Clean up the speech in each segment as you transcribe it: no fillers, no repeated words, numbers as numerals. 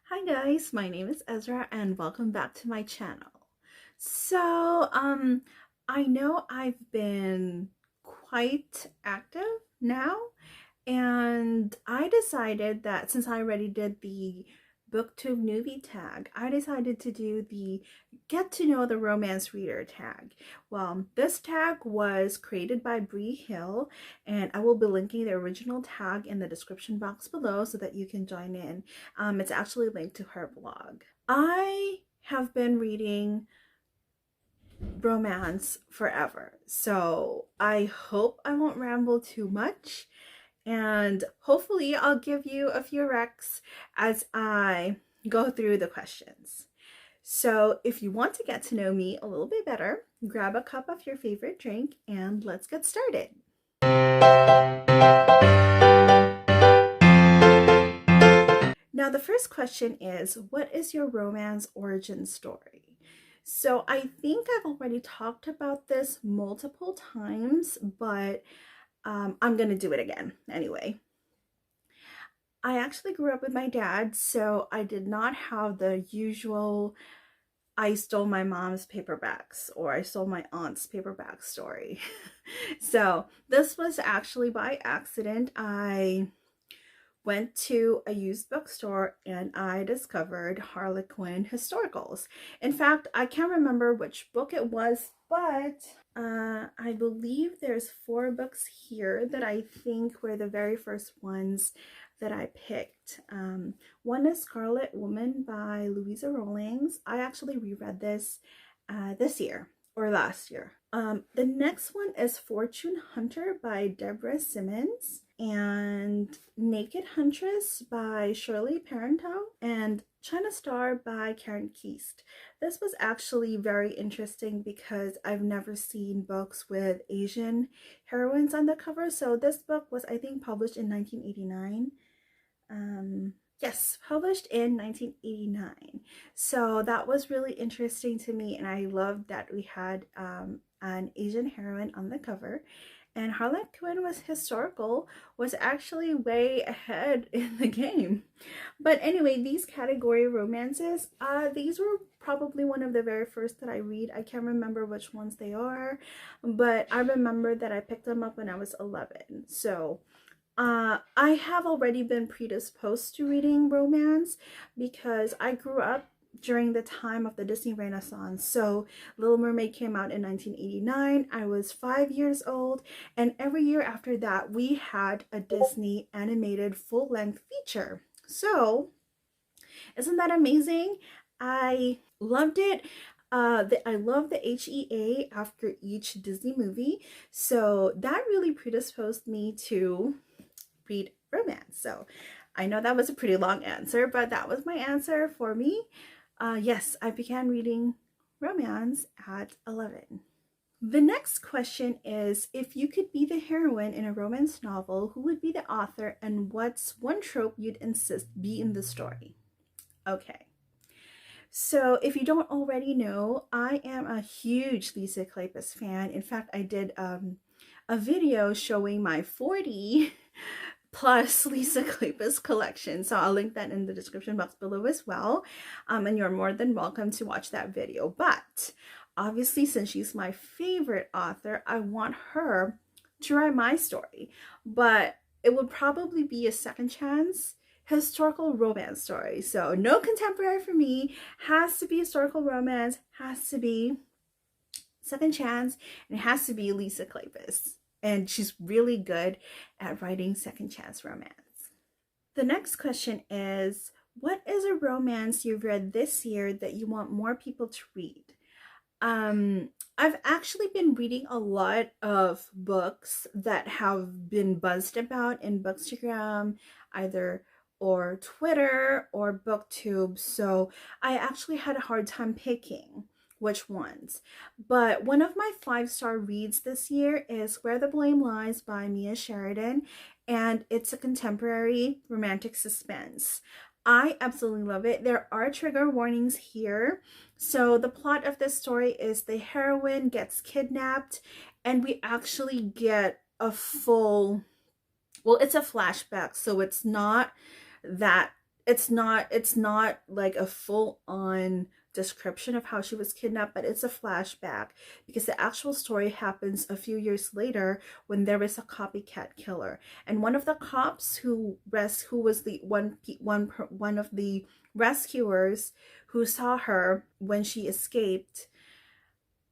Hi guys, my name is Ezra and welcome back to my channel. So, I know I've been quite active now, and I decided that since I already did the Booktube newbie tag, I decided to do the get to know the romance reader tag. Well, this tag was created by Bree Hill, and I will be linking the original tag in the description box below so that you can join in. It's actually linked to her blog. I have been reading romance forever, so I hope I won't ramble too much, and hopefully I'll give you a few recs as I go through the questions. So if you want to get to know me a little bit better, grab a cup of your favorite drink and let's get started. Now the first question is, what is your romance origin story? So I think I've already talked about this multiple times, but I'm gonna do it again anyway. I actually grew up with my dad, so I did not have the usual I stole my mom's paperbacks or I stole my aunt's paperback story. So this was actually by accident. I went to a used bookstore and I discovered Harlequin historicals. In fact, I can't remember which book it was, but I believe there's 4 books here that I think were the very first ones that I picked. One is Scarlet Woman by Louisa Rawlings. I actually reread this this year or last year. The next one is Fortune Hunter by Deborah Simmons, and Naked Huntress by Shirley Parenteau, and China Star by Karen Keast. This was actually very interesting because I've never seen books with Asian heroines on the cover. So this book was, I think, published in 1989. Yes, published in 1989. So that was really interesting to me, and I loved that we had an Asian heroine on the cover. And Harlequin was historical, was actually way ahead in the game. But anyway, these category romances, these were probably one of the very first that I read. I can't remember which ones they are, but I remember that I picked them up when I was 11. So I have already been predisposed to reading romance because I grew up during the time of the Disney Renaissance. So Little Mermaid came out in 1989. I was 5 years old, and every year after that we had a Disney animated full-length feature. So isn't that amazing? I loved it. I love the HEA after each Disney movie, so that really predisposed me to read romance. So I know that was a pretty long answer, but that was my answer for me. Yes, I began reading romance at 11. The next question is, if you could be the heroine in a romance novel, who would be the author and what's one trope you'd insist be in the story? Okay. So if you don't already know, I am a huge Lisa Kleypas fan. In fact, I did a video showing my 40 plus Lisa Kleypas collection, so I'll link that in the description box below as well, and you're more than welcome to watch that video. But obviously, since she's my favorite author, I want her to write my story, but it would probably be a second chance historical romance story. So no contemporary for me, has to be historical romance, has to be second chance, and it has to be Lisa Kleypas. And she's really good at writing second chance romance. The next question is, what is a romance you've read this year that you want more people to read? I've actually been reading a lot of books that have been buzzed about in Bookstagram, either or Twitter or Booktube, so I actually had a hard time picking which ones. But one of my 5-star reads this year is Where the Blame Lies by Mia Sheridan, and it's a contemporary romantic suspense. I absolutely love it. There are trigger warnings here. So the plot of this story is the heroine gets kidnapped, and we actually get a full, well, it's a flashback, so it's not that it's not like a full-on description of how she was kidnapped, but it's a flashback because the actual story happens a few years later when there is a copycat killer, and one of the cops who was the one of the rescuers who saw her when she escaped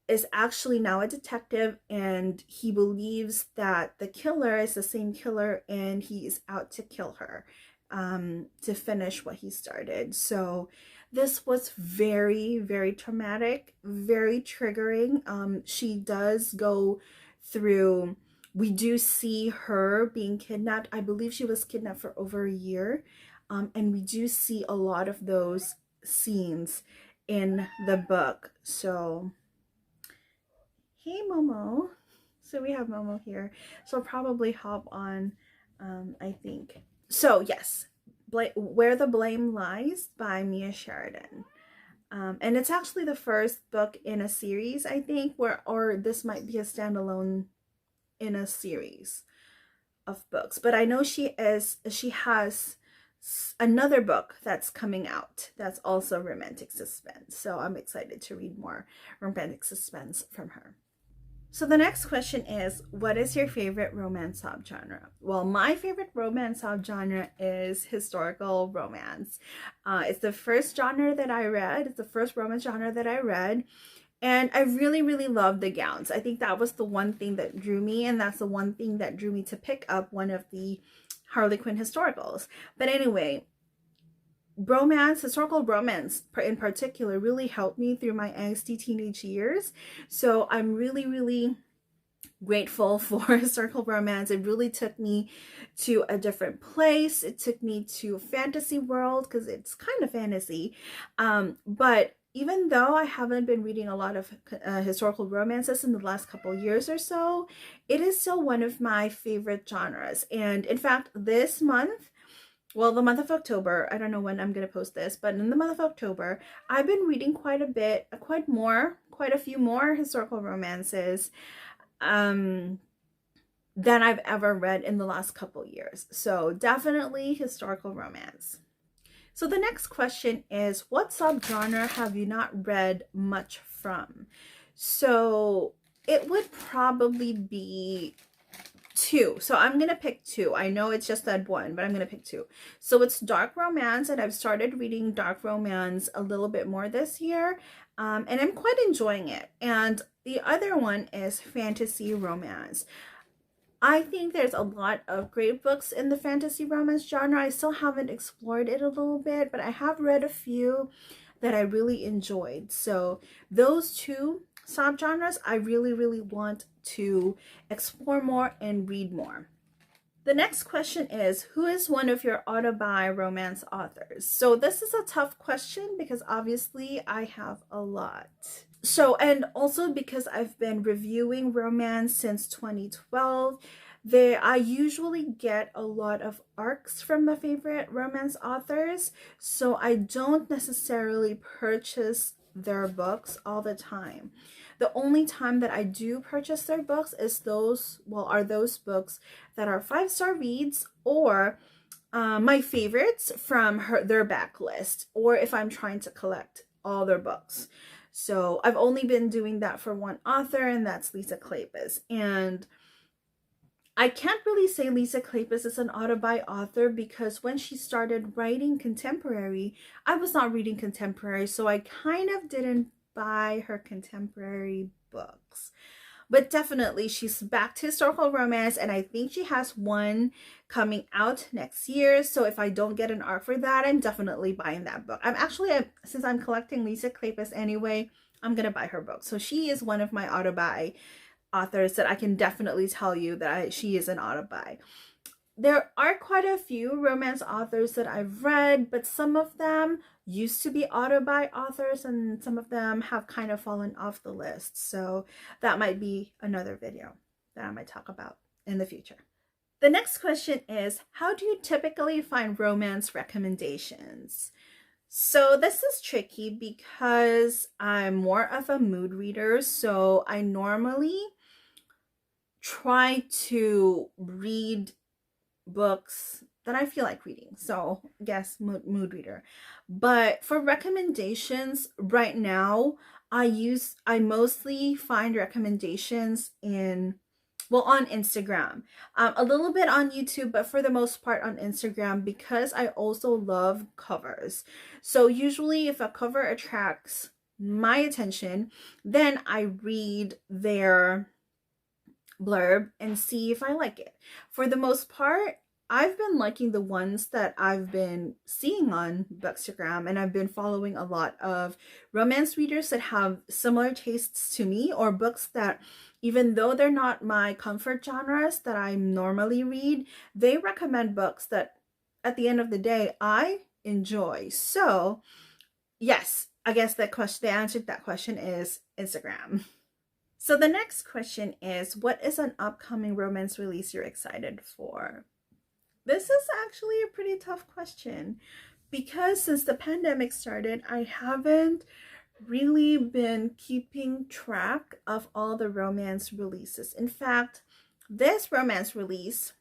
is actually now a detective, and he believes that the killer is the same killer and he is out to kill her, to finish what he started. So this was very, very traumatic, very triggering. She does go through, we do see her being kidnapped. I believe she was kidnapped for over a year. And we do see a lot of those scenes in the book. So hey Momo. So we have Momo here. She'll probably hop on, I think. So yes, Where the Blame Lies by Mia Sheridan. And it's actually the first book in a series, I think, or this might be a standalone in a series of books. But I know she has another book that's coming out that's also romantic suspense. So I'm excited to read more romantic suspense from her. So the next question is, what is your favorite romance subgenre? Well, my favorite romance subgenre is historical romance. It's the first genre that I read. It's the first romance genre that I read. And I really, really love the gowns. I think that was the one thing that drew me, and that's the one thing that drew me to pick up one of the Harley Quinn historicals. But anyway, historical romance in particular, really helped me through my angsty teenage years. So I'm really, really grateful for historical romance. It really took me to a different place. It took me to a fantasy world because it's kind of fantasy. But even though I haven't been reading a lot of historical romances in the last couple years or so, it is still one of my favorite genres. And in fact, this month, well, the month of October, I don't know when I'm going to post this, but in the month of October, I've been reading quite a few more historical romances than I've ever read in the last couple years. So definitely historical romance. So the next question is, what subgenre have you not read much from? So it would probably be two. So I'm gonna pick two. I know it's just that one, but I'm gonna pick two. So it's dark romance, and I've started reading dark romance a little bit more this year, and I'm quite enjoying it. And the other one is fantasy romance. I think there's a lot of great books in the fantasy romance genre. I still haven't explored it a little bit, but I have read a few that I really enjoyed. So those two subgenres I really, really want to explore more and read more. The next question is, who is one of your autobi romance authors? So this is a tough question because obviously I have a lot. So, and also because I've been reviewing romance since 2012, I usually get a lot of arcs from my favorite romance authors, so I don't necessarily purchase their books all the time. The only time that I do purchase their books is those books that are 5-star reads, or my favorites from their backlist, or if I'm trying to collect all their books. So I've only been doing that for one author, and that's Lisa Kleypas. And I can't really say Lisa Kleypas is an autobi author because when she started writing contemporary, I was not reading contemporary, so I kind of didn't buy her contemporary books. But definitely she's back to historical romance, and I think she has one coming out next year. So if I don't get an arc for that, I'm definitely buying that book. Since I'm collecting Lisa Kleypas anyway, I'm gonna buy her book. So she is one of my autobi authors that I can definitely tell you that she is an autobi. There are quite a few romance authors that I've read, but some of them used to be autobi authors and some of them have kind of fallen off the list. So that might be another video that I might talk about in the future. The next question is, how do you typically find romance recommendations? So this is tricky because I'm more of a mood reader, so I normally try to read books that I feel like reading. So yes, mood reader. But for recommendations right now, I mostly find recommendations in, well, on Instagram, a little bit on YouTube, but for the most part on Instagram, because I also love covers. So usually if a cover attracts my attention, then I read their blurb and see if I like it. For the most part, I've been liking the ones that I've been seeing on Bookstagram, and I've been following a lot of romance readers that have similar tastes to me, or books that, even though they're not my comfort genres that I normally read, they recommend books that at the end of the day I enjoy. So yes, I guess the answer to that question is Instagram. So the next question is, what is an upcoming romance release you're excited for? This is actually a pretty tough question, because since the pandemic started, I haven't really been keeping track of all the romance releases. In fact, this romance release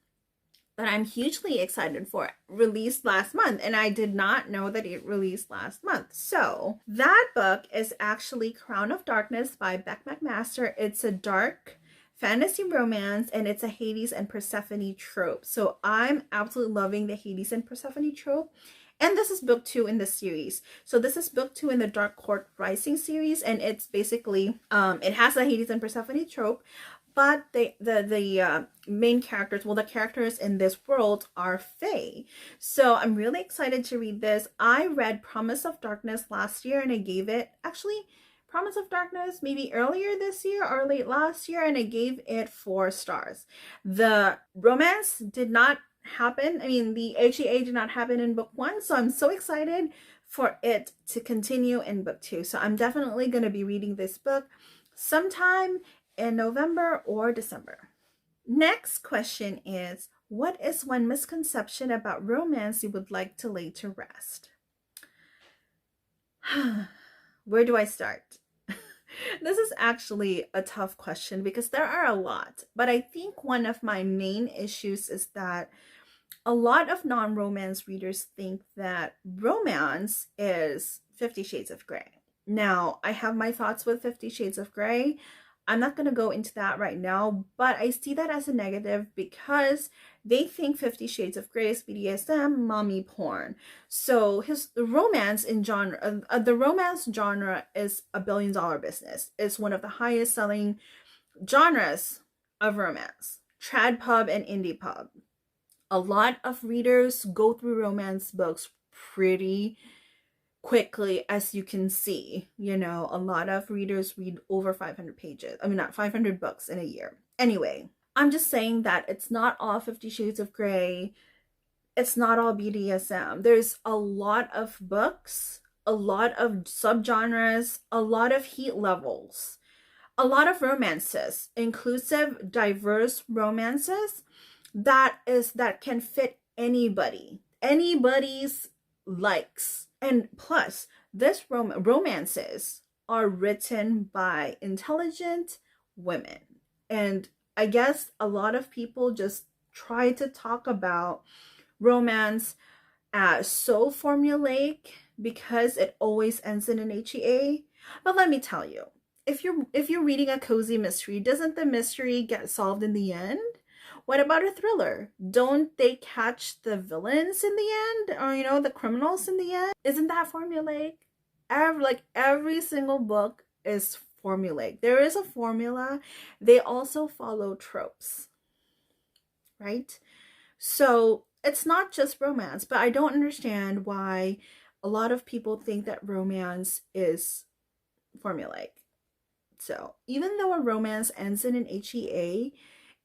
that I'm hugely excited for released last month, and I did not know that it released last month. So that book is actually Crown of Darkness by Beck McMaster. It's a dark fantasy romance, and it's a Hades and Persephone trope. So I'm absolutely loving the Hades and Persephone trope. And this is book 2 in the series. So this is book 2 in the Dark Court Rising series, and it's basically it has a Hades and Persephone trope, but the main characters, well, the characters in this world are fae. So I'm really excited to read this. I read Promise of Darkness last year, and I gave it, actually, Promise of Darkness maybe earlier this year or late last year, and I gave it 4 stars. The romance did not happen. I mean, the HEA did not happen in book 1, so I'm so excited for it to continue in book 2. So I'm definitely going to be reading this book sometime in November or December. Next question is, what is one misconception about romance you would like to lay to rest? Where do I start? This is actually a tough question because there are a lot, but I think one of my main issues is that a lot of non-romance readers think that romance is 50 Shades of Grey. Now, I have my thoughts with 50 Shades of Grey. I'm not going to go into that right now, but I see that as a negative because they think 50 Shades of Grey is BDSM, mommy porn. So the romance genre is a billion-dollar business. It's one of the highest selling genres of romance. Trad pub and indie pub. A lot of readers go through romance books pretty quickly, as you can see. You know, a lot of readers read over 500 pages. I mean, not 500 books in a year. Anyway, I'm just saying that it's not all 50 Shades of Grey. It's not all BDSM. There's a lot of books, a lot of subgenres, a lot of heat levels, a lot of romances, inclusive, diverse romances that can fit anybody's likes. And plus, this romances are written by intelligent women. And I guess a lot of people just try to talk about romance as so formulaic because it always ends in an HEA. But let me tell you, if you're reading a cozy mystery, doesn't the mystery get solved in the end? What about a thriller? Don't they catch the villains in the end? Or, you know, the criminals in the end? Isn't that formulaic? Every single book is formulaic. There is a formula. They also follow tropes, right? So it's not just romance, but I don't understand why a lot of people think that romance is formulaic. So even though a romance ends in an HEA,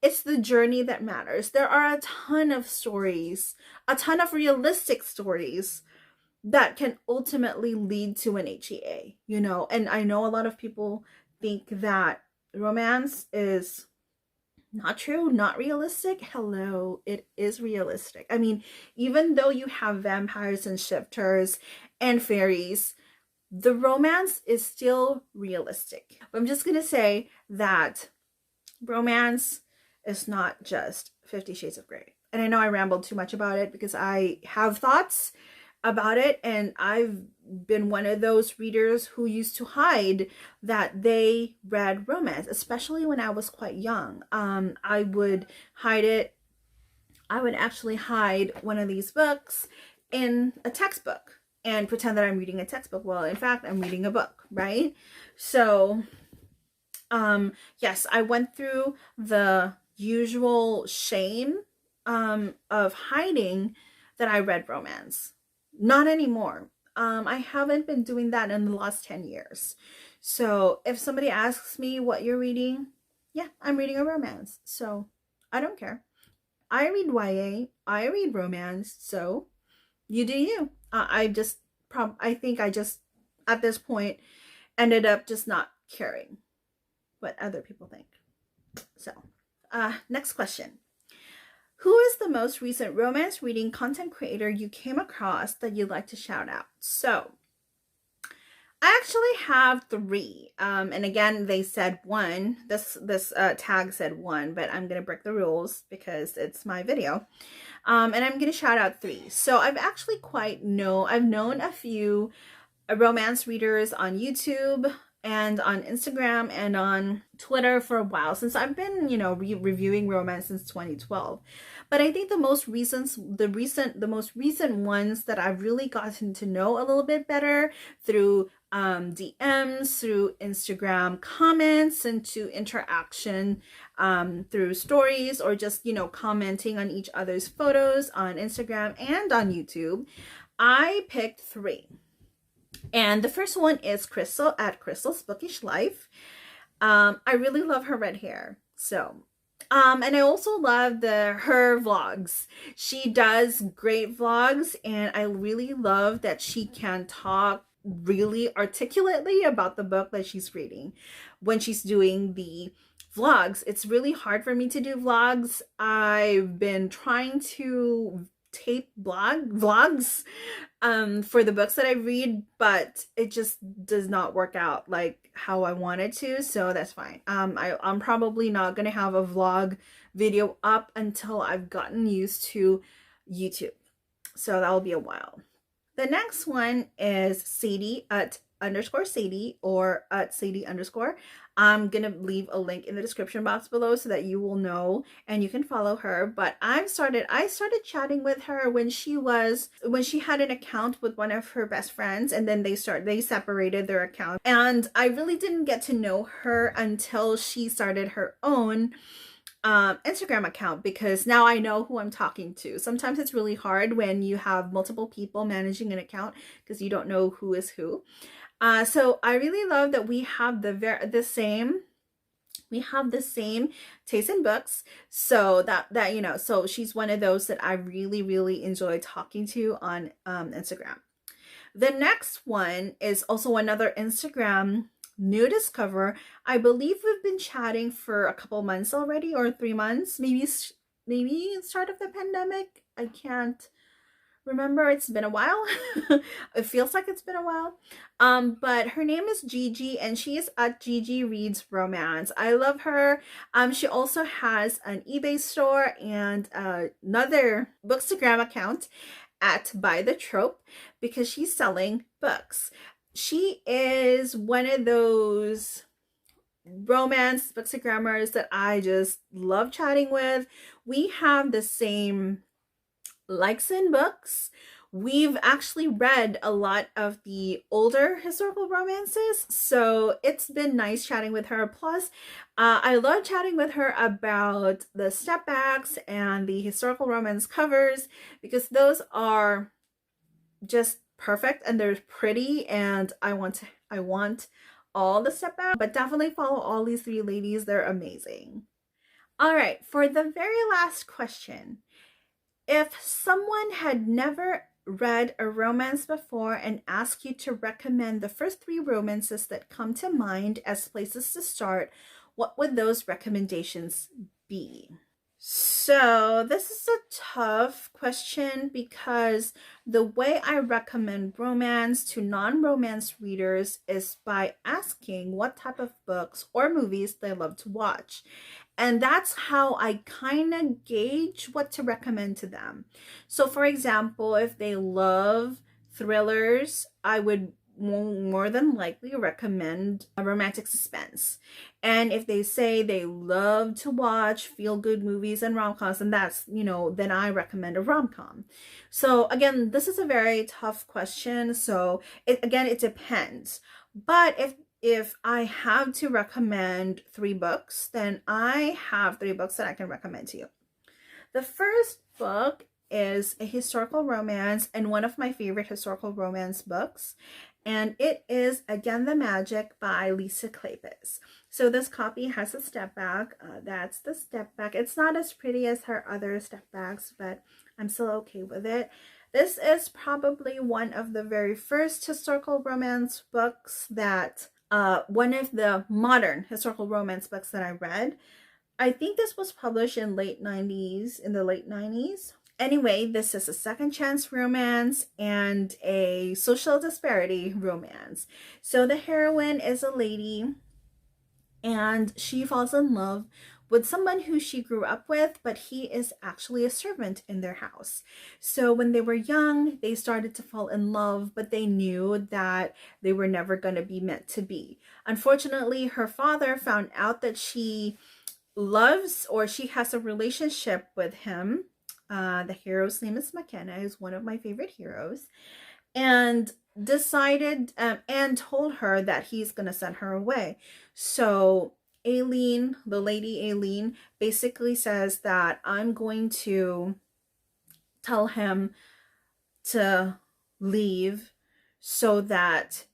it's the journey that matters. There are a ton of stories, a ton of realistic stories that can ultimately lead to an HEA, you know. And I know a lot of people think that romance is not true, not realistic. Hello, it is realistic. I mean, even though you have vampires and shifters and fairies, the romance is still realistic. But I'm just going to say that romance is not just 50 Shades of Grey. and I know I rambled too much about it because I have thoughts about it, and I've been one of those readers who used to hide that they read romance, especially when I was quite young. I would hide it. I would actually hide one of these books in a textbook and pretend that I'm reading a textbook. Well, in fact, I'm reading a book, right? So, yes, I went through the usual shame of hiding that I read romance. Not anymore. I haven't been doing that in the last 10 years. So if somebody asks me what you're reading, yeah, I'm reading a romance. So I don't care. I read YA, I read romance, so you do you. I think I just, at this point, ended up just not caring what other people think. So, next question. Who is the most recent romance reading content creator you came across that you'd like to shout out? So, I actually have 3. And again, they said 1. This tag said 1, but I'm gonna break the rules because it's my video. And I'm gonna shout out 3. So I've actually I've known a few romance readers on YouTube and on Instagram and on Twitter for a while, since I've been, reviewing romance since 2012. But I think the most recent ones that I've really gotten to know a little bit better through DMs, through Instagram comments, and to interaction through stories, or just, commenting on each other's photos on Instagram and on YouTube. I picked 3. And the first one is Crystal at Crystal's Bookish Life. I really love her red hair. So, and I also love her vlogs. She does great vlogs, and I really love that she can talk really articulately about the book that she's reading when she's doing the vlogs. It's really hard for me to do vlogs. I've been trying to tape vlogs for the books that I read, but it just does not work out like how I wanted to, so that's fine. I'm probably not gonna have a vlog video up until I've gotten used to YouTube, so that'll be a while. The next one is Sadie at underscore Sadie, or at Sadie underscore. I'm gonna leave a link in the description box below so that you will know and you can follow her. But I started chatting with her when she had an account with one of her best friends, and then they separated their account, and I really didn't get to know her until she started her own Instagram account, because now I know who I'm talking to. Sometimes it's really hard when you have multiple people managing an account because you don't know who is who. So I really love that we have the same taste in books. So so she's one of those that I really, really enjoy talking to on Instagram. The next one is also another Instagram new discover. I believe we've been chatting for a couple months already, or 3 months, maybe start of the pandemic. I can't remember. It's been a while. It feels like it's been a while. But her name is Gigi, and she is at Giga Reads Romance. I love her. She also has an eBay store and another Bookstagram account at Buy the Trope, because she's selling books. She is one of those romance bookstagrammers that I just love chatting with. We have the same likes in books. We've actually read a lot of the older historical romances, so it's been nice chatting with her. Plus, I love chatting with her about the stepbacks and the historical romance covers, because those are just perfect and they're pretty, and I want all the stepbacks. But definitely follow all these 3 ladies. They're amazing. All right, for the very last question. If someone had never read a romance before and asked you to recommend the first 3 romances that come to mind as places to start, what would those recommendations be? So this is a tough question, because the way I recommend romance to non-romance readers is by asking what type of books or movies they love to watch. And that's how I kind of gauge what to recommend to them. So for example, if they love thrillers, I would more than likely recommend a romantic suspense. And if they say they love to watch feel-good movies and rom-coms, and that's, then I recommend a rom-com. So again, this is a very tough question. So it depends. But if I have to recommend 3 books, then I have 3 books that I can recommend to you. The first book is a historical romance and one of my favorite historical romance books. And it is Again the Magic by Lisa Kleypas. So this copy has a step back. That's the step back. It's not as pretty as her other step backs, but I'm still okay with it. This is probably one of the very first historical romance books that, one of the modern historical romance books that I read. I think this was published in the late 90s. Anyway, this is a second chance romance and a social disparity romance. So the heroine is a lady and she falls in love with someone who she grew up with, but he is actually a servant in their house. So when they were young, they started to fall in love, but they knew that they were never going to be meant to be. Unfortunately, her father found out that she loves, or she has a relationship with him. The hero's name is McKenna, who's one of my favorite heroes, and decided and told her that he's gonna send her away. So Aileen, the lady Aileen, basically says that I'm going to tell him to leave, so that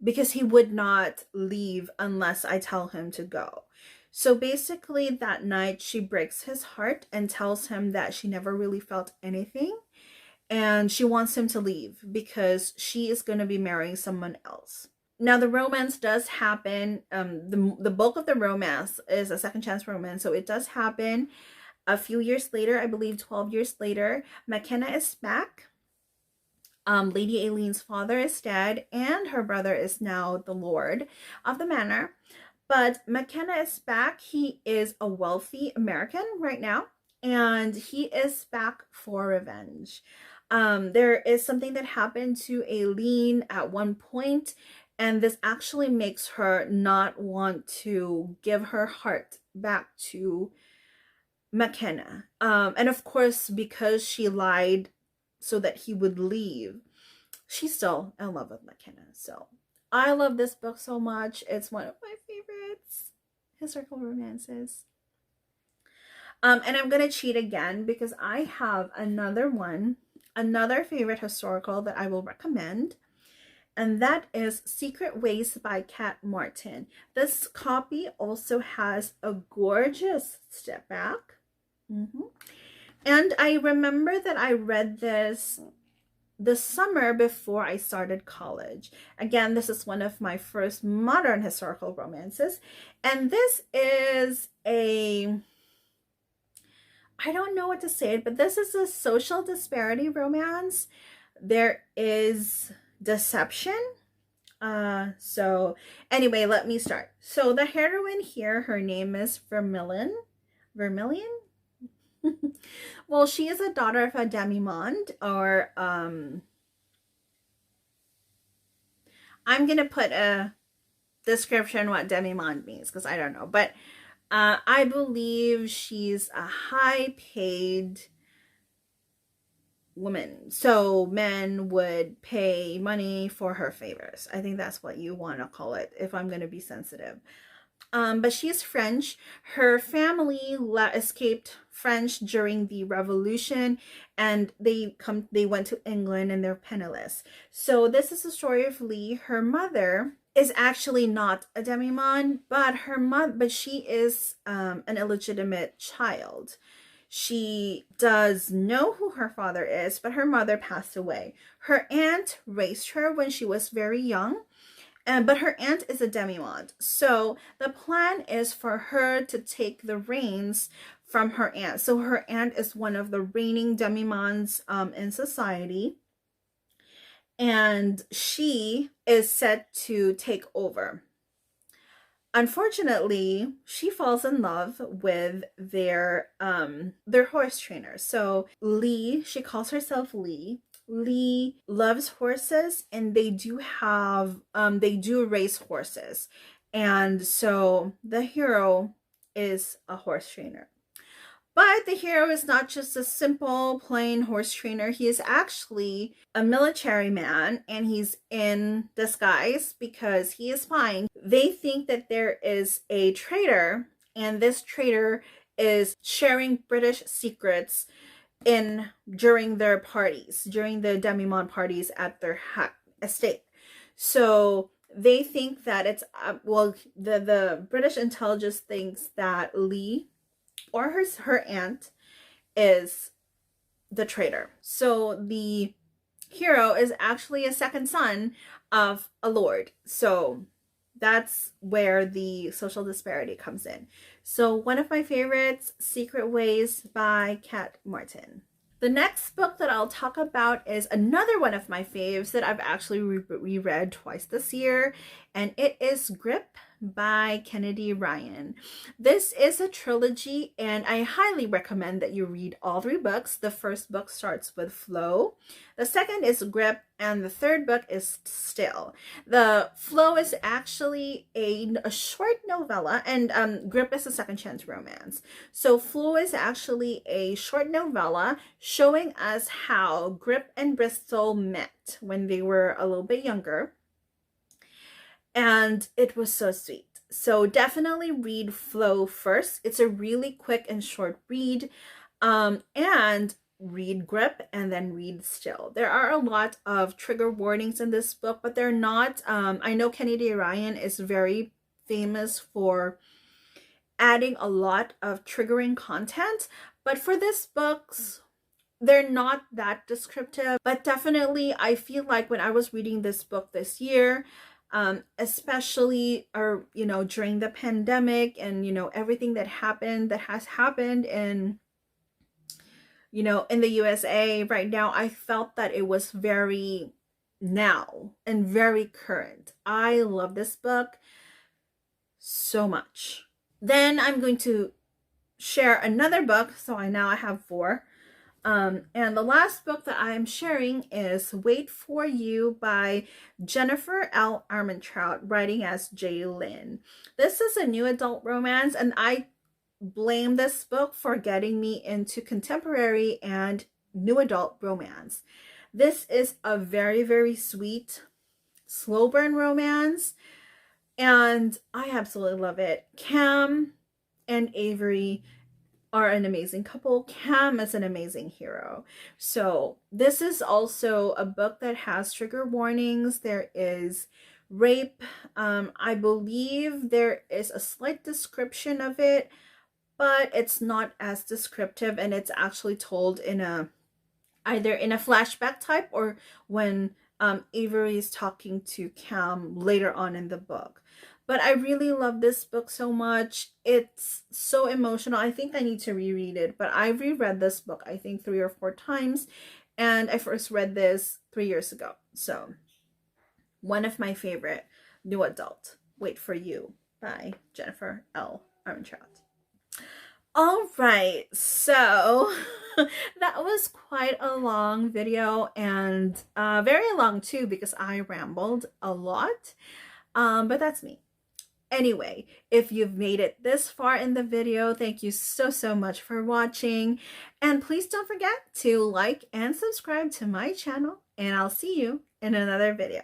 because he would not leave unless I tell him to go. So basically that night she breaks his heart and tells him that she never really felt anything and she wants him to leave because she is going to be marrying someone else. Now the romance does happen. The bulk of the romance is a second chance romance, so it does happen a few years later. I believe 12 years later. McKenna is back. Lady Aileen's father is dead and her brother is now the lord of the manor. But McKenna is back. He is a wealthy American right now, and he is back for revenge. There is something that happened to Aileen at one point, and this actually makes her not want to give her heart back to McKenna. And of course, because she lied so that he would leave, she's still in love with McKenna. So I love this book so much. It's one of my favorites historical romances. And I'm going to cheat again because I have another favorite historical that I will recommend. And that is Secret Ways by Kat Martin. This copy also has a gorgeous step back. And I remember that I read this the summer before I started college. Again, this is one of my first modern historical romances. And this is I don't know what to say, but this is a social disparity romance. There is deception. So anyway, let me start. So the heroine here, her name is Vermilion. Well, she is a daughter of a demi-monde, or I'm gonna put a description what demi-monde means because I don't know, but I believe she's a high-paid woman, so men would pay money for her favors. I think that's what you want to call it if I'm gonna be sensitive. But she's French. Her family escaped French during the Revolution, and they went to England, and they're penniless. So this is the story of Lee. Her mother is actually not a demi-monde, but she is an illegitimate child. She does know who her father is, but her mother passed away. Her aunt raised her when she was very young. But her aunt is a demi-monde. So the plan is for her to take the reins from her aunt. So her aunt is one of the reigning demi-mondes in society. And she is set to take over. unfortunately, she falls in love with their horse trainer. So Lee, she calls herself Lee. Lee loves horses, and they do race horses. And so the hero is a horse trainer. But the hero is not just a simple, plain horse trainer. He is actually a military man, and he's in disguise because he is spying. They think that there is a traitor, and this traitor is sharing British secrets during their parties, during the demi-monde parties at their estate. So they think that it's the British intelligence thinks that Lee or her aunt is the traitor. So the hero is actually a second son of a lord. So that's where the social disparity comes in. So one of my favorites, Secret Ways by Kat Martin. The next book that I'll talk about is another one of my faves that I've actually reread twice this year, and it is Grip by Kennedy Ryan. This is a trilogy, and I highly recommend that you read all 3 books. The first book starts with Flow, the second is Grip, and the third book is Still. The Flow is actually a short novella, and Grip is a second chance romance. So Flow is actually a short novella showing us how Grip and Bristol met when they were a little bit younger. And it was so sweet. So definitely read Flow first. It's a really quick and short read. And read Grip and then read Still. There are a lot of trigger warnings in this book, but they're not, I know Kennedy Ryan is very famous for adding a lot of triggering content, but for this books, they're not that descriptive. But definitely, I feel like when I was reading this book this year, especially during the pandemic and everything that has happened in the USA right now, I felt that it was very now and very current. I love this book so much. Then I'm going to share another book, so I have 4. And the last book that I am sharing is Wait for You by Jennifer L. Armentrout, writing as Jay Lynn. This is a new adult romance, and I blame this book for getting me into contemporary and new adult romance. This is a very, very sweet, slow burn romance, and I absolutely love it. Cam and Avery are an amazing couple. Cam is an amazing hero. So this is also a book that has trigger warnings. There is rape. I believe there is a slight description of it, but it's not as descriptive, and it's actually told in either in a flashback type or when Avery is talking to Cam later on in the book. But I really love this book so much. It's so emotional. I think I need to reread it, but I reread this book I think 3 or 4 times, and I first read this 3 years ago. So one of my favorite new adult, Wait for You by Jennifer L. Armentrout. All right, so that was quite a long video, and very long too because I rambled a lot, but that's me. Anyway, if you've made it this far in the video, thank you so much for watching, and please don't forget to like and subscribe to my channel, and I'll see you in another video.